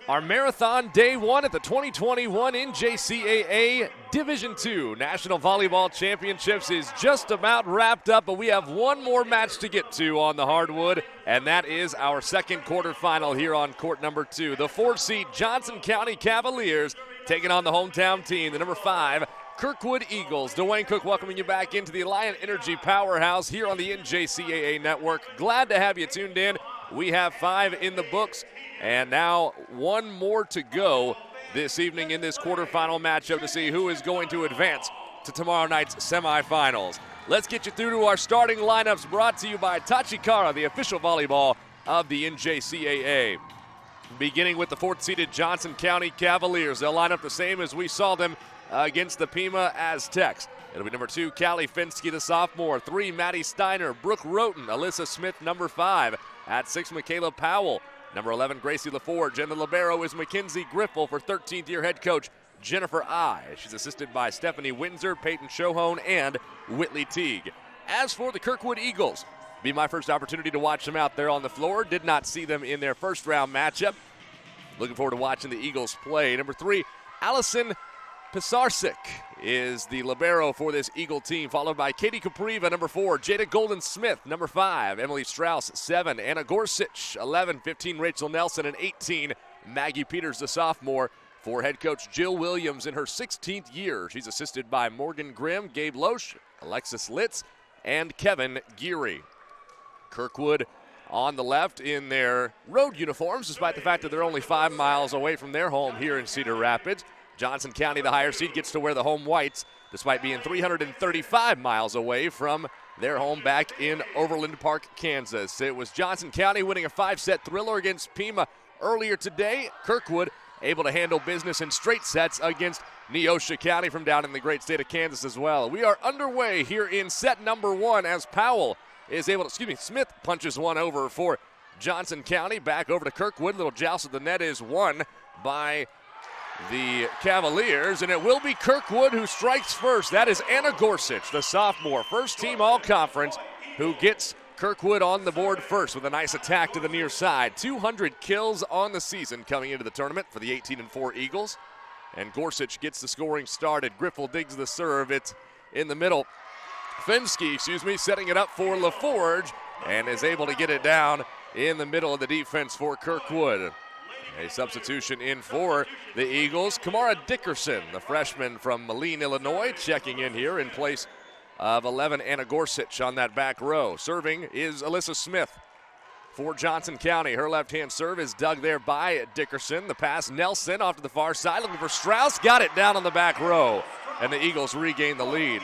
Our marathon day one at the 2021 NJCAA Division II National Volleyball Championships is just about wrapped up, but we have one more match to get to on the hardwood, and that is our second quarterfinal here on court number 2. The 4-seed Johnson County Cavaliers taking on the hometown team, the number 5 Kirkwood Eagles. Dewayne Cook welcoming you back into the Alliant Energy Powerhouse here on the NJCAA Network. Glad to have you tuned in. We have 5 in the books, and now one more to go this evening in this quarterfinal matchup to see who is going to advance to tomorrow night's semifinals. Let's get you through to our starting lineups, brought to you by Tachikara, the official volleyball of the NJCAA. Beginning with the 4th-seeded Johnson County Cavaliers. They'll line up the same as we saw them against the Pima Aztecs. It'll be number 2, Callie Finsky, the sophomore. 3, Maddie Steiner. Brooke Roten. Alyssa Smith, number 5. At 6, Michaela Powell. Number 11, Gracie LaForge. And the libero is Mackenzie Griffel for 13th-year head coach Jennifer I. She's assisted by Stephanie Windsor, Peyton Shohone, and Whitley Teague. As for the Kirkwood Eagles, be my first opportunity to watch them out there on the floor. Did not see them in their first-round matchup. Looking forward to watching the Eagles play. Number 3, Allison Pisarcik is the libero for this Eagle team, followed by Katie Capriva, number 4, Jada Golden-Smith, number 5, Emily Strauss, 7, Anna Gorsuch, 11, 15, Rachel Nelson, and 18, Maggie Peters, the sophomore, for head coach Jill Williams in her 16th year. She's assisted by Morgan Grimm, Gabe Loesch, Alexis Litz, and Kevin Geary. Kirkwood on the left in their road uniforms, despite the fact that they're only 5 miles away from their home here in Cedar Rapids. Johnson County, the higher seed, gets to wear the home whites, despite being 335 miles away from their home back in Overland Park, Kansas. It was Johnson County winning a 5-set thriller against Pima earlier today. Kirkwood able to handle business in straight sets against Neosho County from down in the great state of Kansas as well. We are underway here in set number 1 as Powell is able to, Smith punches one over for Johnson County. Back over to Kirkwood. Little joust at the net is won by the Cavaliers, and it will be Kirkwood who strikes first. That is Anna Gorsuch, the sophomore, first team all-conference, who gets Kirkwood on the board first with a nice attack to the near side. 200 kills on the season coming into the tournament for the 18-4 Eagles, and Gorsuch gets the scoring started. Griffel digs the serve. It's in the middle. Finsky, setting it up for LaForge, and is able to get it down in the middle of the defense for Kirkwood. A substitution in for the Eagles. Kamara Dickerson, the freshman from Moline, Illinois, checking in here in place of 11 Anna Gorsuch on that back row. Serving is Alyssa Smith for Johnson County. Her left-hand serve is dug there by Dickerson. The pass, Nelson off to the far side, looking for Strauss. Got it down on the back row, and the Eagles regain the lead.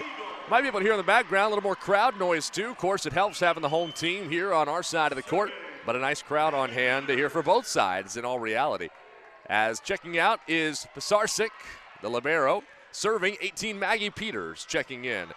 Might be able to hear in the background a little more crowd noise, too. Of course, it helps having the home team here on our side of the court. But a nice crowd on hand to hear for both sides in all reality. As checking out is Pisarcik, the libero. Serving 18, Maggie Peters checking in.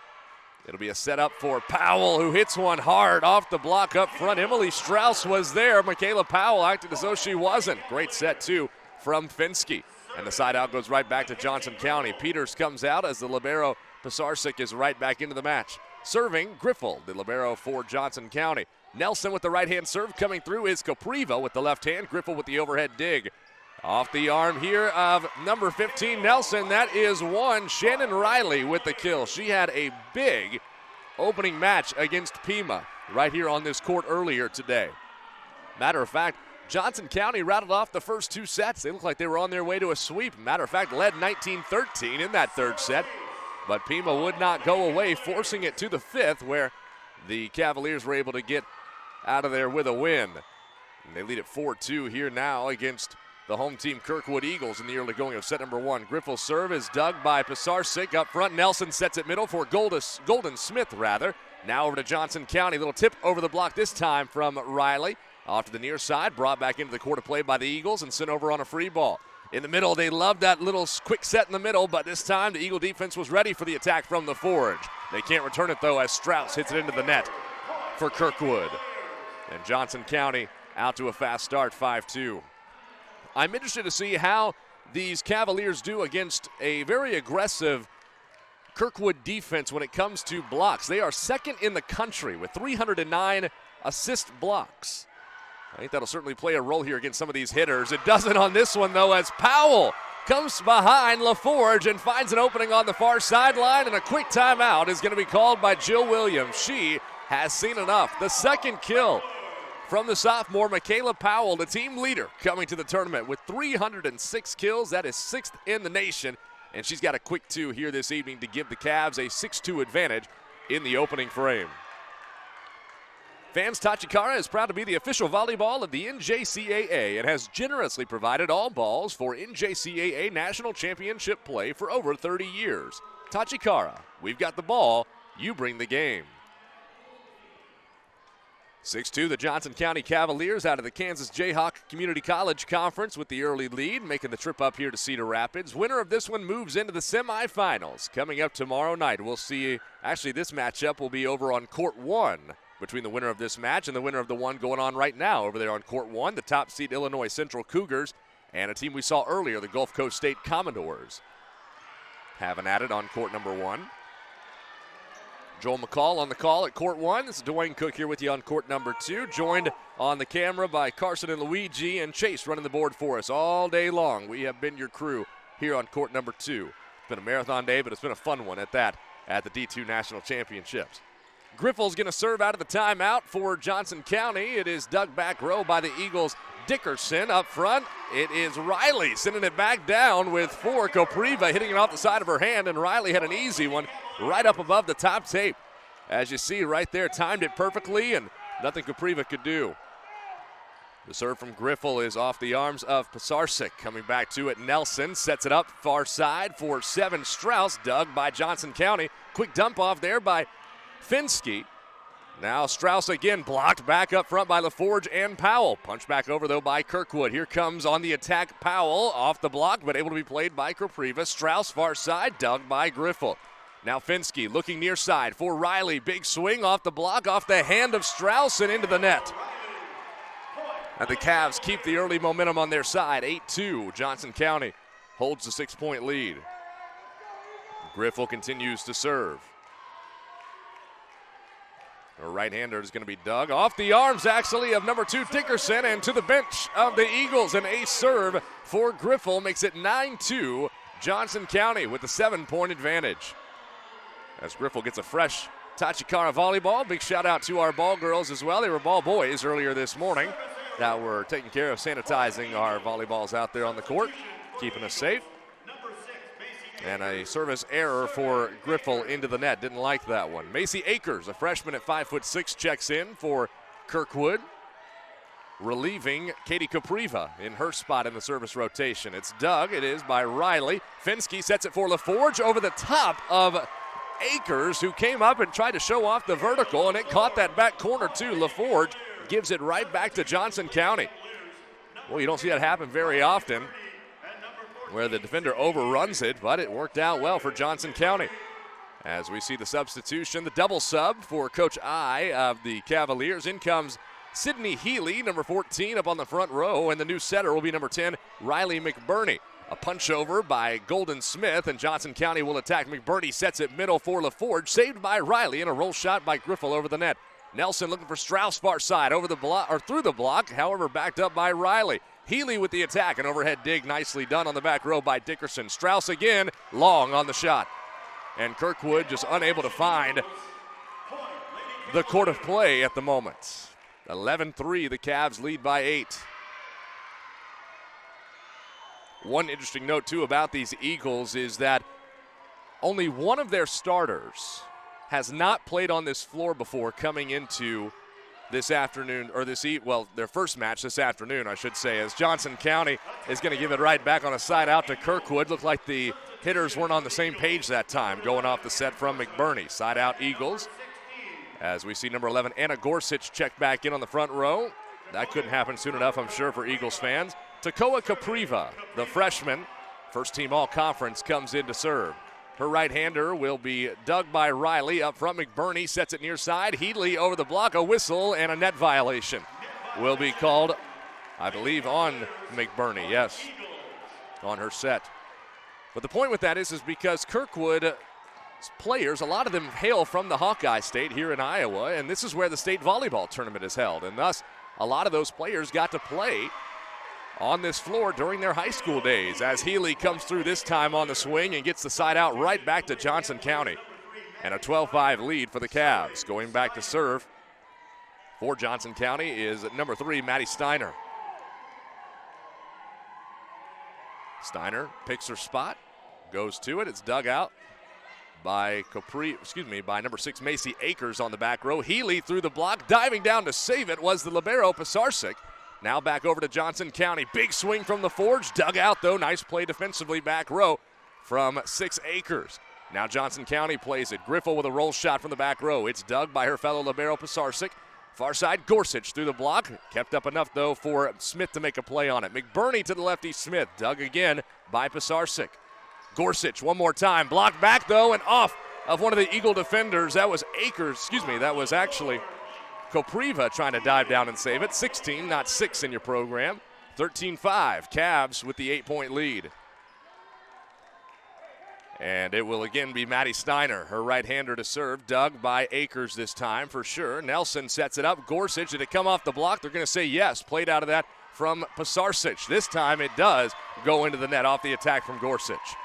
It'll be a setup for Powell, who hits one hard off the block up front. Emily Strauss was there. Michaela Powell acted as though she wasn't. Great set, too, from Finsky. And the side out goes right back to Johnson County. Peters comes out as the libero Pisarcik is right back into the match. Serving Griffel, the libero for Johnson County. Nelson with the right-hand serve coming through is Capriva with the left hand. Griffel with the overhead dig. Off the arm here of number 15, Nelson. That is one. Shannon Riley with the kill. She had a big opening match against Pima right here on this court earlier today. Matter of fact, Johnson County rattled off the first 2 sets. They looked like they were on their way to a sweep. Matter of fact, led 19-13 in that third set. But Pima would not go away, forcing it to the 5th, where the Cavaliers were able to get out of there with a win. And they lead at 4-2 here now against the home team Kirkwood Eagles in the early going of set number 1. Griffel's serve is dug by Pisarcik up front. Nelson sets it middle for Golden-Smith. Now over to Johnson County. Little tip over the block this time from Riley. Off to the near side, brought back into the court of play by the Eagles and sent over on a free ball. In the middle, they loved that little quick set in the middle, but this time the Eagle defense was ready for the attack from the Forge. They can't return it, though, as Strauss hits it into the net for Kirkwood. And Johnson County out to a fast start, 5-2. I'm interested to see how these Cavaliers do against a very aggressive Kirkwood defense when it comes to blocks. They are second in the country with 309 assist blocks. I think that'll certainly play a role here against some of these hitters. It doesn't on this one, though, as Powell comes behind LaForge and finds an opening on the far sideline, and a quick timeout is going to be called by Jill Williams. She has seen enough. The second kill from the sophomore, Michaela Powell, the team leader, coming to the tournament with 306 kills. That is 6th in the nation, and she's got a quick 2 here this evening to give the Cavs a 6-2 advantage in the opening frame. Fans, Tachikara is proud to be the official volleyball of the NJCAA and has generously provided all balls for NJCAA National Championship play for over 30 years. Tachikara, we've got the ball, you bring the game. 6-2, the Johnson County Cavaliers out of the Kansas Jayhawk Community College Conference with the early lead, making the trip up here to Cedar Rapids. Winner of this one moves into the semifinals. Coming up tomorrow night, we'll see, actually this matchup will be over on Court 1 between the winner of this match and the winner of the one going on right now over there on Court 1, the top seed Illinois Central Cougars, and a team we saw earlier, the Gulf Coast State Commodores, having at it on Court number 1. Joel McCall on the call at Court 1. This is Dewayne Cook here with you on Court number 2, joined on the camera by Carson and Luigi, and Chase running the board for us all day long. We have been your crew here on Court number 2. It's been a marathon day, but it's been a fun one at that at the D2 National Championships. Griffel's going to serve out of the timeout for Johnson County. It is dug back row by the Eagles. Dickerson up front. It is Riley sending it back down with 4. Kopriva hitting it off the side of her hand, and Riley had an easy one right up above the top tape. As you see right there, timed it perfectly, and nothing Kopriva could do. The serve from Griffel is off the arms of Pisarcik. Coming back to it, Nelson sets it up far side for 7. Strauss, dug by Johnson County. Quick dump off there by Finsky. Now Strauss again blocked back up front by LaForge and Powell. Punch back over though by Kirkwood. Here comes on the attack Powell off the block, but able to be played by Kopriva. Strauss far side, dug by Griffel. Now Finsky looking near side for Riley. Big swing off the block, off the hand of Strauss and into the net. And the Cavs keep the early momentum on their side. 8-2. Johnson County holds the 6-point lead. Griffel continues to serve. A right-hander is going to be dug off the arms, actually, of number 2, Dickerson, and to the bench of the Eagles. An ace serve for Griffel makes it 9-2. Johnson County with the 7-point advantage. As Griffel gets a fresh Tachikara volleyball. Big shout-out to our ball girls as well. They were ball boys earlier this morning that were taking care of sanitizing our volleyballs out there on the court, keeping us safe. And a service error for Griffel into the net. Didn't like that one. Macy Akers, a freshman at 5'6", checks in for Kirkwood, relieving Katie Kopriva in her spot in the service rotation. It's dug. It is by Riley. Finsky sets it for LaForge over the top of Akers, who came up and tried to show off the vertical, and it caught that back corner too. LaForge gives it right back to Johnson County. Well, you don't see that happen very often, where the defender overruns it, but it worked out well for Johnson County. As we see the substitution, the double sub for Coach I of the Cavaliers. In comes Sydney Healy, number 14, up on the front row, and the new setter will be number 10, Riley McBurney. A punch over by Golden Smith, and Johnson County will attack. McBurney sets it middle for LaForge, saved by Riley, and a roll shot by Griffel over the net. Nelson looking for Strauss far side, over the block or through the block, however backed up by Riley. Healy with the attack, an overhead dig nicely done on the back row by Dickerson. Strauss again, long on the shot. And Kirkwood just unable to find the court of play at the moment. 11-3, the Cavs lead by 8. One interesting note, too, about these Eagles is that only one of their starters has not played on this floor before coming into this afternoon, or their first match this afternoon, I should say, as Johnson County is going to give it right back on a side out to Kirkwood. Looked like the hitters weren't on the same page that time, going off the set from McBurney. Side out Eagles. As we see number 11, Anna Gorsuch, check back in on the front row. That couldn't happen soon enough, I'm sure, for Eagles fans. Takoa Kopriva, the freshman, first team all-conference, comes in to serve. Her right-hander will be dug by Riley. Up front, McBurney sets it near side. Healy over the block, a whistle, and a net violation will be called, I believe, on McBurney, yes, on her set. But the point with that is because Kirkwood players, a lot of them hail from the Hawkeye State here in Iowa, and this is where the state volleyball tournament is held. And thus, a lot of those players got to play on this floor during their high school days, as Healy comes through this time on the swing and gets the side out right back to Johnson County. And a 12-5 lead for the Cavs. Going back to serve for Johnson County is number 3, Maddie Steiner. Steiner picks her spot, goes to it. It's dug out by by number 6, Macy Akers on the back row. Healy through the block, diving down to save it was the libero, Pisarcik. Now back over to Johnson County. Big swing from the Forge, dug out though. Nice play defensively back row from 6 Akers. Now Johnson County plays it. Griffel with a roll shot from the back row. It's dug by her fellow libero, Pisarcik. Far side, Gorsuch through the block. Kept up enough, though, for Smith to make a play on it. McBurney to the lefty, Smith. Dug again by Pisarcik. Gorsuch one more time. Blocked back, though, and off of one of the Eagle defenders. That was that was actually Kopriva trying to dive down and save it. 16, not 6 in your program. 13-5, Cavs with the 8-point lead. And it will again be Maddie Steiner, her right-hander to serve. Dug by Akers this time for sure. Nelson sets it up. Gorsuch, did it come off the block? They're going to say yes. Played out of that from Pisarcik. This time it does go into the net off the attack from Gorsuch.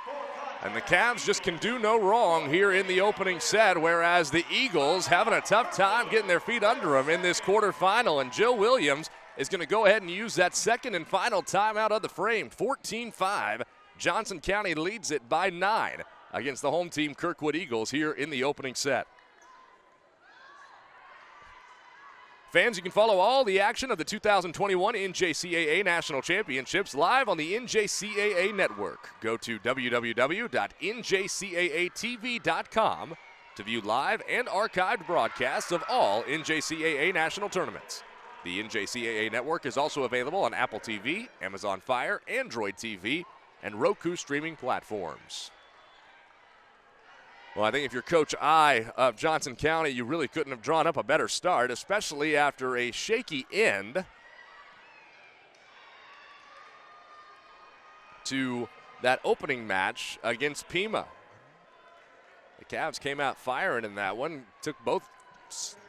And the Cavs just can do no wrong here in the opening set, whereas the Eagles having a tough time getting their feet under them in this quarterfinal. And Jill Williams is going to go ahead and use that second and final timeout of the frame. 14-5. Johnson County leads it by 9 against the home team Kirkwood Eagles here in the opening set. Fans, you can follow all the action of the 2021 NJCAA National Championships live on the NJCAA Network. Go to www.njcaatv.com to view live and archived broadcasts of all NJCAA national tournaments. The NJCAA Network is also available on Apple TV, Amazon Fire, Android TV, and Roku streaming platforms. Well, I think if you're Coach I of Johnson County, you really couldn't have drawn up a better start, especially after a shaky end to that opening match against Pima. The Cavs came out firing in that one, took both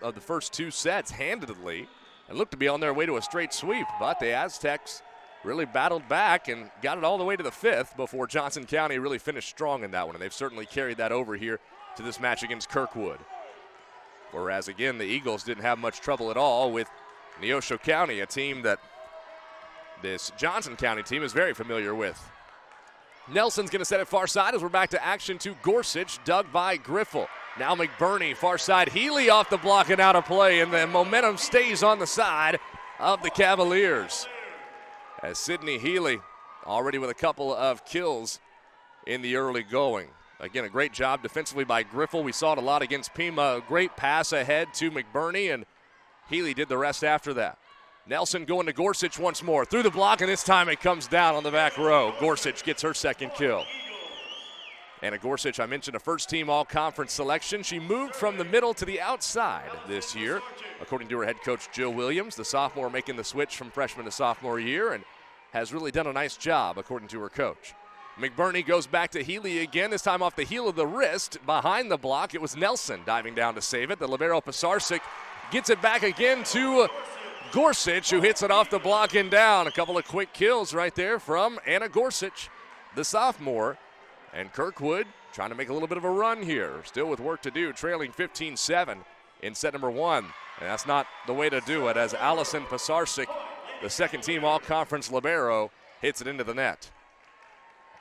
of the first 2 sets handedly, and looked to be on their way to a straight sweep, but the Aztecs really battled back and got it all the way to the 5th before Johnson County really finished strong in that one, and they've certainly carried that over here to this match against Kirkwood. Whereas, again, the Eagles didn't have much trouble at all with Neosho County, a team that this Johnson County team is very familiar with. Nelson's going to set it far side as we're back to action to Gorsuch, dug by Griffel. Now McBurney, far side. Healy off the block and out of play, and the momentum stays on the side of the Cavaliers. As Sydney Healy already with a couple of kills in the early going. Again, a great job defensively by Griffel. We saw it a lot against Pima. A great pass ahead to McBurney, and Healy did the rest after that. Nelson going to Gorsuch once more. Through the block, and this time it comes down on the back row. Gorsuch gets her second kill. Anna Gorsuch, I mentioned a first-team all-conference selection. She moved from the middle to the outside this year, according to her head coach, Jill Williams, the sophomore making the switch from freshman to sophomore year, and has really done a nice job, according to her coach. McBurney goes back to Healy again, this time off the heel of the wrist. Behind the block, it was Nelson diving down to save it. The libero, Pisarcik, gets it back again to Gorsuch, who hits it off the block and down. A couple of quick kills right there from Anna Gorsuch, the sophomore. And Kirkwood trying to make a little bit of a run here. Still with work to do, trailing 15-7 in set number 1. And that's not the way to do it, as Allison Pisarcik, the second-team all-conference libero, hits it into the net.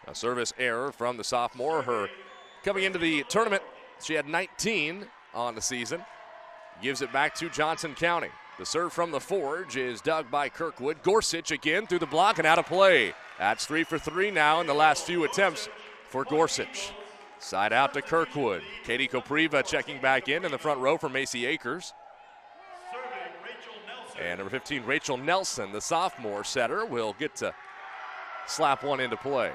A service error from the sophomore. Her coming into the tournament, she had 19 on the season. Gives it back to Johnson County. The serve from the Forge is dug by Kirkwood. Gorsuch again through the block and out of play. That's 3 for 3 now in the last few attempts for Gorsuch. Side out to Kirkwood. Katie Kopriva checking back in the front row for Macy Akers. And number 15, Rachel Nelson, the sophomore setter, will get to slap one into play.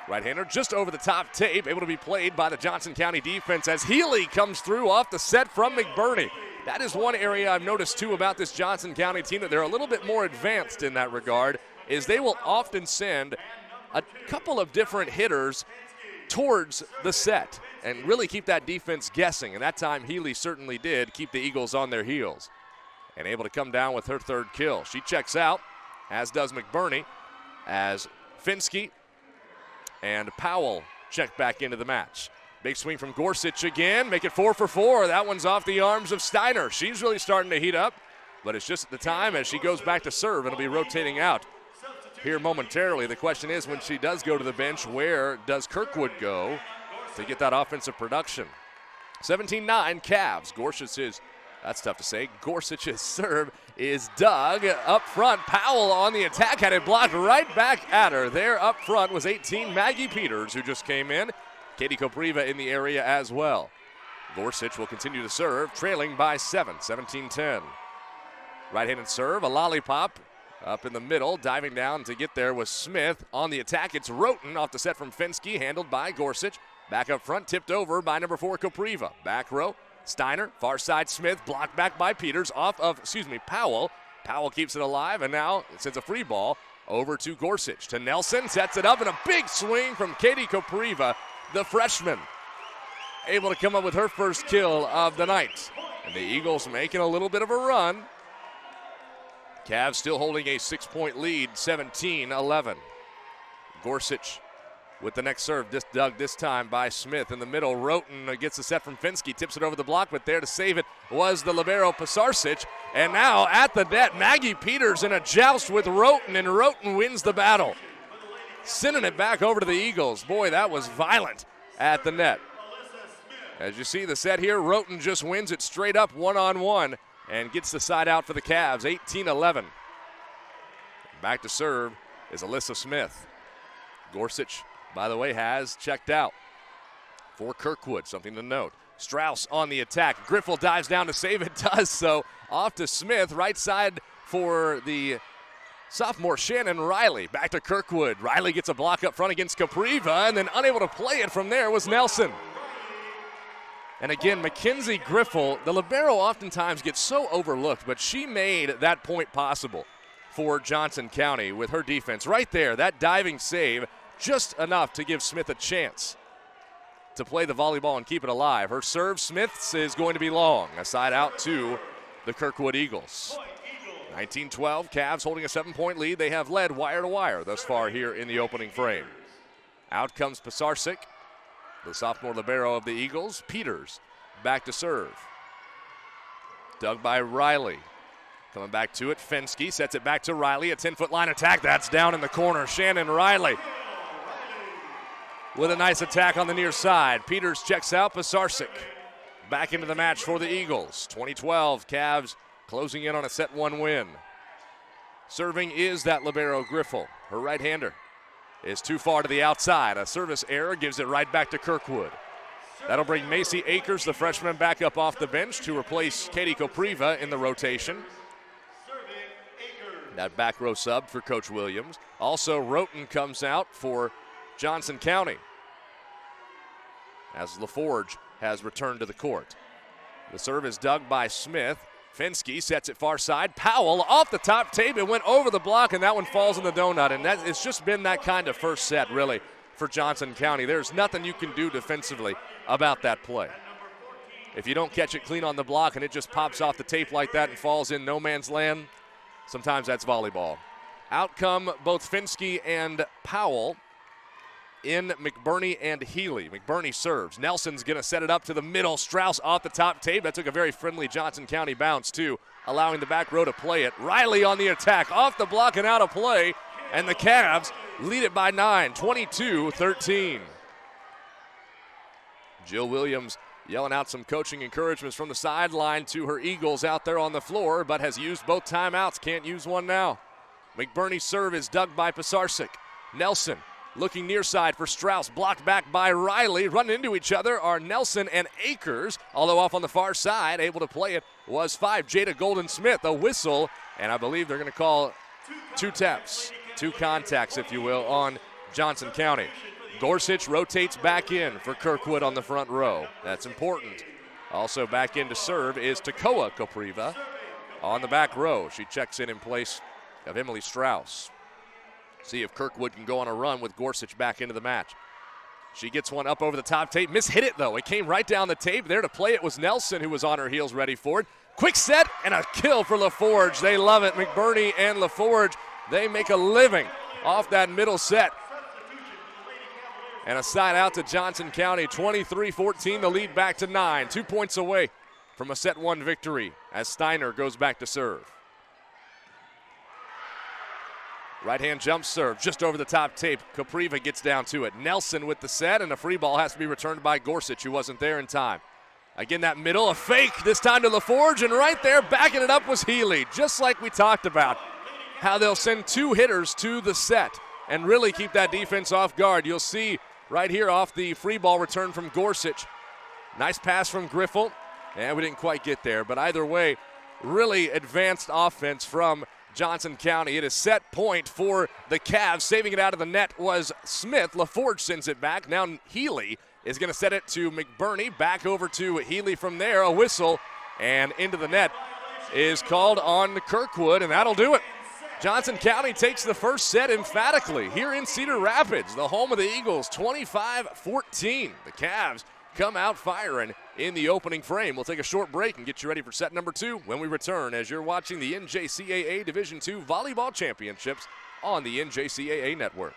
Right-hander just over the top tape, able to be played by the Johnson County defense as Healy comes through off the set from McBurney. That is one area I've noticed, too, about this Johnson County team, that they're a little bit more advanced in that regard, is they will often send a couple of different hitters towards the set and really keep that defense guessing. And that time Healy certainly did keep the Eagles on their heels. and able to come down with her third kill. She checks out, as does McBurney, as Finsky and Powell check back into the match. Big swing from Gorsuch again, make it 4 for 4. That one's off the arms of Steiner. She's really starting to heat up, but it's just at the time as she goes back to serve and will be rotating out here momentarily. The question is, when she does go to the bench, where does Kirkwood go to get that offensive production? 17-9 Cavs. That's tough to say. Gorsuch's serve is dug up front. Powell on the attack, had it blocked right back at her. There up front was 18 Maggie Peters, who just came in. Katie Kopriva in the area as well. Gorsuch will continue to serve, trailing by 7, 17-10. Right-handed serve, a lollipop up in the middle. Diving down to get there was Smith. On the attack, it's Roten off the set from Finsky, handled by Gorsuch. Back up front, tipped over by number 4, Kopriva. Back row, Steiner, far side Smith, blocked back by Peters, Powell. Powell keeps it alive, and now it sends a free ball over to Gorsuch. To Nelson, sets it up, and a big swing from Katie Kopriva, the freshman, able to come up with her first kill of the night. And the Eagles making a little bit of a run. Cavs still holding a 6-point lead, 17-11. Gorsuch with the next serve, dug this time by Smith in the middle. Roten gets the set from Finsky, tips it over the block, but there to save it was the libero Pisarcic. And now at the net, Maggie Peters in a joust with Roten, and Roten wins the battle, sending it back over to the Eagles. Boy, that was violent at the net. As you see the set here, Roten just wins it straight up one-on-one and gets the side out for the Cavs, 18-11. Back to serve is Alyssa Smith. Gorsuch, by the way, has checked out for Kirkwood, something to note. Strauss on the attack. Griffel dives down to save it, does so. Off to Smith, right side for the sophomore Shannon Riley. Back to Kirkwood. Riley gets a block up front against Kopriva, and then unable to play it from there was Nelson. And again, Mackenzie Griffel, the libero oftentimes gets so overlooked, but she made that point possible for Johnson County with her defense. Right there, that diving save, just enough to give Smith a chance to play the volleyball and keep it alive. Her serve, Smith's, is going to be long. A side out to the Kirkwood Eagles. 19-12, Cavs holding a 7-point lead. They have led wire to wire thus far here in the opening frame. Out comes Pisarcic, the sophomore libero of the Eagles. Peters back to serve. Dug by Riley. Coming back to it, Finsky sets it back to Riley. A 10-foot line attack. That's down in the corner. Shannon Riley with a nice attack on the near side. Peters checks out. Pisarcic back into the match for the Eagles. 2012, Cavs closing in on a set 1 win. Serving is that libero Griffel. Her right-hander is too far to the outside. A service error gives it right back to Kirkwood. That'll bring Macy Akers, the freshman, back up off the bench to replace Katie Kopriva in the rotation. That back row sub for Coach Williams. Also, Roten comes out for Johnson County as LaForge has returned to the court. The serve is dug by Smith. Finsky sets it far side. Powell off the top tape. It went over the block, and that one falls in the donut. And it's just been that kind of first set, really, for Johnson County. There's nothing you can do defensively about that play. If you don't catch it clean on the block and it just pops off the tape like that and falls in no man's land, sometimes that's volleyball. Out come both Finsky and Powell. In McBurney and Healy. McBurney serves. Nelson's going to set it up to the middle. Strauss off the top tape. That took a very friendly Johnson County bounce, too, allowing the back row to play it. Riley on the attack. Off the block and out of play. And the Cavs lead it by 9, 22-13. Jill Williams yelling out some coaching encouragements from the sideline to her Eagles out there on the floor, but has used both timeouts. Can't use one now. McBurney's serve is dug by Pisarcic. Nelson looking near side for Strauss, blocked back by Riley. Running into each other are Nelson and Akers, although off on the far side, able to play it was 5, Jada Golden-Smith. A whistle, and I believe they're going to call 2 taps, 2 contacts, if you will, on Johnson County. Gorsuch rotates back in for Kirkwood on the front row. That's important. Also back in to serve is Takoa Kopriva on the back row. She checks in place of Emily Strauss. See if Kirkwood can go on a run with Gorsuch back into the match. She gets one up over the top tape. Hit it, though. It came right down the tape. There to play it was Nelson, who was on her heels ready for it. Quick set and a kill for LaForge. They love it. McBurney and LaForge, they make a living off that middle set. And a side out to Johnson County, 23-14, the lead back to 9. 2 points away from a set 1 victory as Steiner goes back to serve. Right-hand jump serve just over the top tape. Capriva gets down to it. Nelson with the set, and a free ball has to be returned by Gorsuch, who wasn't there in time. Again, that middle, a fake, this time to LaForge, and right there backing it up was Healy, just like we talked about, how they'll send 2 hitters to the set and really keep that defense off guard. You'll see right here off the free ball return from Gorsuch. Nice pass from Griffel, and we didn't quite get there, but either way, really advanced offense from Johnson County. It is set point for the Cavs. Saving it out of the net was Smith. LaForge sends it back. Now Healy is going to set it to McBurney. Back over to Healy from there. A whistle, and into the net is called on Kirkwood, and that'll do it. Johnson County takes the first set emphatically here in Cedar Rapids, the home of the Eagles, 25-14. The Cavs come out firing in the opening frame. We'll take a short break and get you ready for set number 2 when we return as you're watching the NJCAA Division II Volleyball Championships on the NJCAA Network.